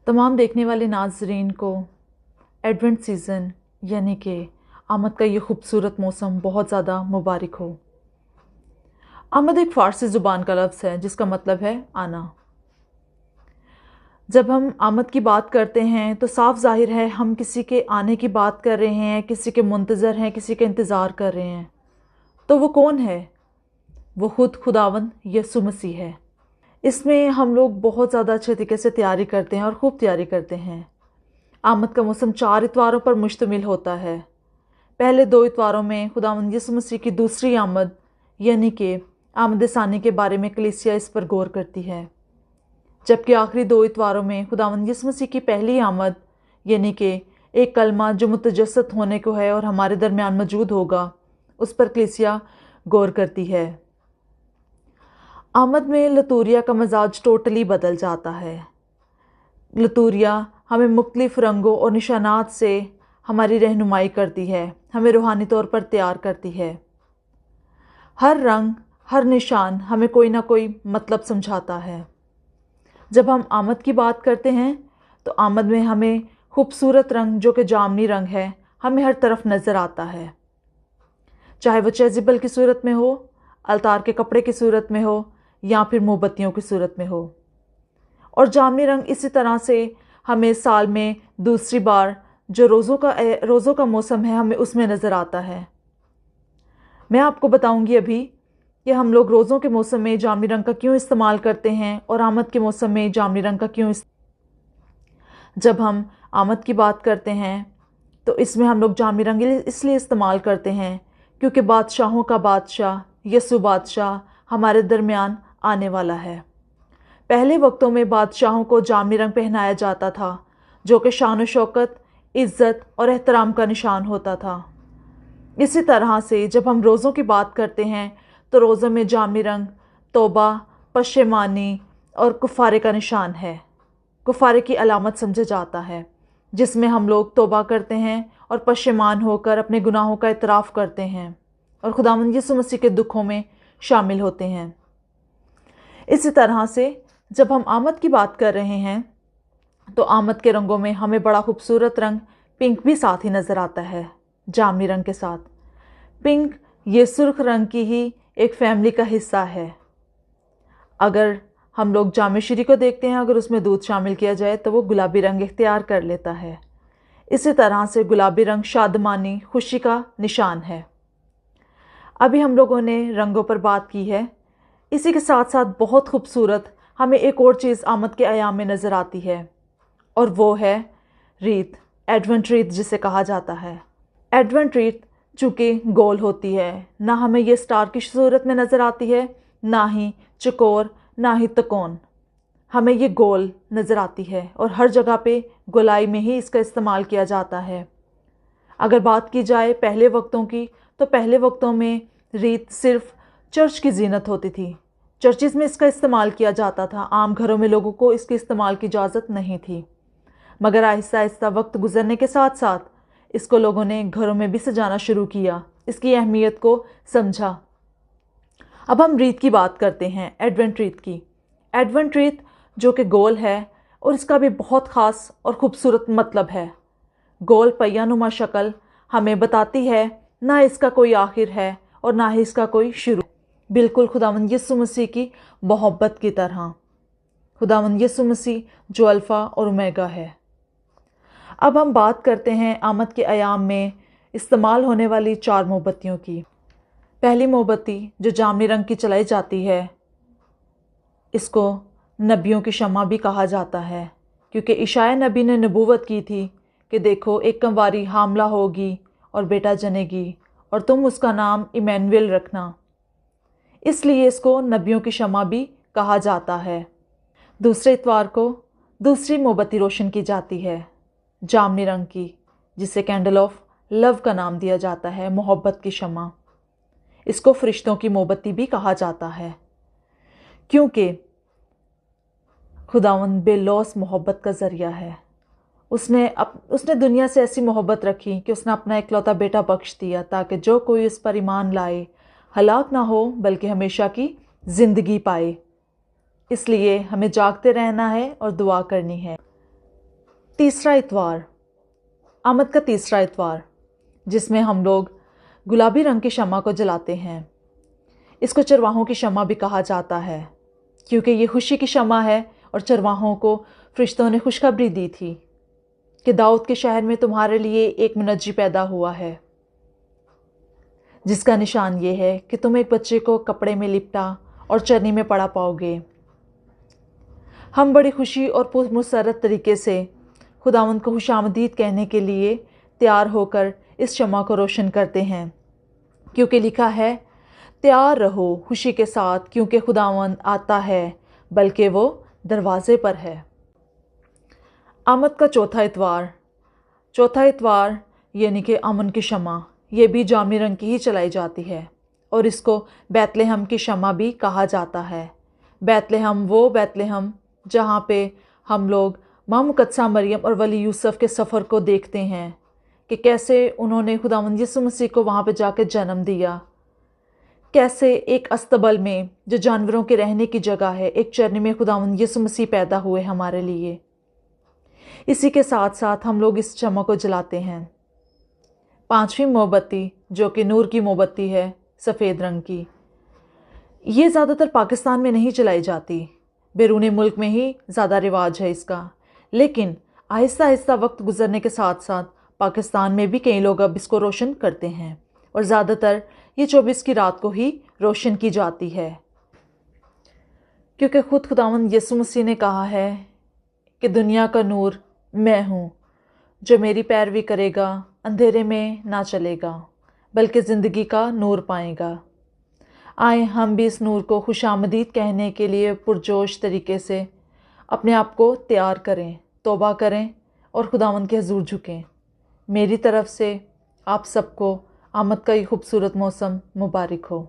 तमाम देखने वाले नाजरीन को एडवेंट सीज़न यानी कि आमद का ये खूबसूरत मौसम बहुत ज़्यादा मुबारक हो। आमद एक फ़ारसी ज़ुबान का लफ्ज़ है जिसका मतलब है आना। जब हम आमद की बात करते हैं तो साफ ज़ाहिर है हम किसी के आने की बात कर रहे हैं, किसी के मुंतज़र हैं, किसी के इंतज़ार कर रहे हैं। तो वो कौन है? वो खुद खुदावंद यीशु मसीह है। इसमें हम लोग बहुत ज़्यादा अच्छे तरीके से तैयारी करते हैं और खूब तैयारी करते हैं। आमद का मौसम 4 इतवारों पर मुश्तमिल होता है। पहले 2 इतवारों में खुदावंद यीशु मसीह की दूसरी आमद यानी कि आमद सानी के बारे में कलीसिया इस पर गौर करती है, जबकि आखिरी 2 इतवारों में खुदावंद यीशु मसीह की पहली आमद यानी कि एक कलमा जो मुतजस्सद होने को है और हमारे दरमियान मौजूद होगा, उस पर कलीसिया गौर करती है। आमद में लतूरिया का मजाज टोटली बदल जाता है। लतूरिया हमें मुख्तलिफ रंगों और निशानात से हमारी रहनुमाई करती है, हमें रूहानी तौर पर तैयार करती है। हर रंग, हर निशान हमें कोई ना कोई मतलब समझाता है। जब हम आमद की बात करते हैं तो आमद में हमें खूबसूरत रंग जो कि जामनी रंग है हमें हर तरफ नज़र आता है, चाहे वह चेजिबल की सूरत में हो, अलतार के कपड़े की सूरत में हो या फिर मोमबत्तियों की सूरत में हो। और जामनी रंग इसी तरह से हमें साल में दूसरी बार जो रोज़ों का मौसम है हमें उसमें नज़र आता है। मैं आपको बताऊंगी अभी कि हम लोग रोज़ों के मौसम में जामनी रंग का क्यों इस्तेमाल करते हैं और आमद के मौसम में जामनी रंग का क्यों। जब हम आमद की बात करते हैं तो इसमें हम लोग जामनी रंग इसलिए इस्तेमाल करते हैं क्योंकि बादशाहों का बादशाह यीशु बादशाह हमारे दरमियान आने वाला है। पहले वक्तों में बादशाहों को जामनी रंग पहनाया जाता था जो कि शान व शौकत, इज़्ज़त और एहतराम का निशान होता था। इसी तरह से जब हम रोज़ों की बात करते हैं तो रोज़ों में जामनी रंग तौबा, पशेमानी और कुफ़ारे का निशान है, कुफ़ारे की अलामत समझा जाता है, जिसमें हम लोग तौबा करते हैं और पशेमान होकर अपने गुनाहों का इतराफ़ करते हैं और खुदावंद यीशु मसीह के दुखों में शामिल होते हैं। इसी तरह से जब हम आमद की बात कर रहे हैं तो आमद के रंगों में हमें बड़ा खूबसूरत रंग पिंक भी साथ ही नज़र आता है जामनी रंग के साथ। पिंक ये सुर्ख रंग की ही एक फैमिली का हिस्सा है। अगर हम लोग जामे शीरी को देखते हैं, अगर उसमें दूध शामिल किया जाए तो वो गुलाबी रंग इख्तियार कर लेता है। इसी तरह से गुलाबी रंग शादमानी, खुशी का निशान है। अभी हम लोगों ने रंगों पर बात की है, इसी के साथ साथ बहुत खूबसूरत हमें एक और चीज़ आमद के अयाम में नज़र आती है और वो है रीत, एडवेंट रीत जिसे कहा जाता है। एडवेंट रीत चूँकि गोल होती है, ना हमें ये स्टार की सूरत में नज़र आती है, ना ही चकोर, ना ही तकोन, हमें ये गोल नज़र आती है और हर जगह पे गोलाई में ही इसका इस्तेमाल किया जाता है। अगर बात की जाए पहले वक्तों की तो पहले वक्तों में रीत सिर्फ चर्च की जीनत होती थी, चर्चिज़ में इसका इस्तेमाल किया जाता था, आम घरों में लोगों को इसके इस्तेमाल की इजाज़त नहीं थी। मगर आहिस्ता आहिस्ता वक्त गुजरने के साथ साथ इसको लोगों ने घरों में भी सजाना शुरू किया, इसकी अहमियत को समझा। अब हम रीत की बात करते हैं, एडवेंट रीत की। एडवेंट रीत जो कि गोल है और इसका भी बहुत ख़ास और ख़ूबसूरत मतलब है। गोल पहियानुमा शक्ल हमें बताती है ना इसका कोई आखिर है और ना ही इसका कोई शुरू, बिल्कुल खुदावंद यीशु मसीह की मोहब्बत की तरह। खुदावंद यीशु मसीह जो अल्फ़ा और ओमेगा है। अब हम बात करते हैं आमद के अयाम में इस्तेमाल होने वाली 4 मोमबत्तियों की। पहली मोमबत्ती जो जामनी रंग की जलाई जाती है, इसको नबियों की शम्मा भी कहा जाता है, क्योंकि इशाया नबी ने नबूवत की थी कि देखो एक कंवारी हामला होगी और बेटा जनेगी और तुम उसका नाम इमैनुएल रखना, इसलिए इसको नबियों की शम्मा भी कहा जाता है। दूसरे इतवार को दूसरी मोमबत्ती रोशन की जाती है जामनी रंग की, जिसे कैंडल ऑफ लव का नाम दिया जाता है, मोहब्बत की शम्मा। इसको फरिश्तों की मोमबत्ती भी कहा जाता है, क्योंकि खुदावंद बेलौस मोहब्बत का ज़रिया है। उसने दुनिया से ऐसी मोहब्बत रखी कि उसने अपना इकलौता बेटा बख्श दिया ताकि जो कोई उस पर ईमान लाए हलाक ना हो बल्कि हमेशा की ज़िंदगी पाए। इसलिए हमें जागते रहना है और दुआ करनी है। तीसरा इतवार, आमद का तीसरा इतवार, जिसमें हम लोग गुलाबी रंग की शम्मा को जलाते हैं। इसको चरवाहों की शम्मा भी कहा जाता है, क्योंकि ये खुशी की शम्मा है और चरवाहों को फरिश्तों ने खुशखबरी दी थी कि दाऊद के शहर में तुम्हारे लिए एक मुनज्जी पैदा हुआ है, जिसका निशान ये है कि तुम एक बच्चे को कपड़े में लिपटा और चरनी में पड़ा पाओगे। हम बड़ी खुशी और पुरमसरत तरीके से खुदावंद को खुशामदीद कहने के लिए तैयार होकर इस शम्मा को रोशन करते हैं, क्योंकि लिखा है, तैयार रहो खुशी के साथ, क्योंकि खुदावंद आता है, बल्कि वो दरवाजे पर है। आमद का चौथा इतवार यानी कि अमन की शम्मा, ये भी जामनी रंग की ही चलाई जाती है और इसको बैतलहम की शम्मा भी कहा जाता है। बैतलहम वो बैतलहम जहाँ पे हम लोग माँ मुकद्दसा मरियम और वली यूसुफ के सफ़र को देखते हैं कि कैसे उन्होंने खुदावंद यीशु मसीह को वहाँ पे जाकर जन्म दिया, कैसे एक अस्तबल में जो जानवरों के रहने की जगह है, एक चरनी में खुदावंद यीशु मसीह पैदा हुए हमारे लिए। इसी के साथ साथ हम लोग इस शम्मा को जलाते हैं। पांचवी मोमबत्ती, जो कि नूर की मोमबत्ती है, सफ़ेद रंग की, ये ज़्यादातर पाकिस्तान में नहीं जलाई जाती, बैरून मुल्क में ही ज़्यादा रिवाज है इसका। लेकिन आहिस्ता आहिस्ता वक्त गुजरने के साथ साथ पाकिस्तान में भी कई लोग अब इसको रोशन करते हैं और ज़्यादातर ये 24 की रात को ही रोशन की जाती है, क्योंकि खुद खुदावंद यीशु मसीह ने कहा है कि दुनिया का नूर मैं हूँ, जो मेरी पैरवी करेगा अंधेरे में ना चलेगा बल्कि ज़िंदगी का नूर पाएगा। आए हम भी इस नूर को खुशामदीद कहने के लिए पुरजोश तरीके से अपने आप को तैयार करें, तौबा करें और खुदावंद के हजूर झुकें। मेरी तरफ से आप सबको आमद का ये खूबसूरत मौसम मुबारक हो।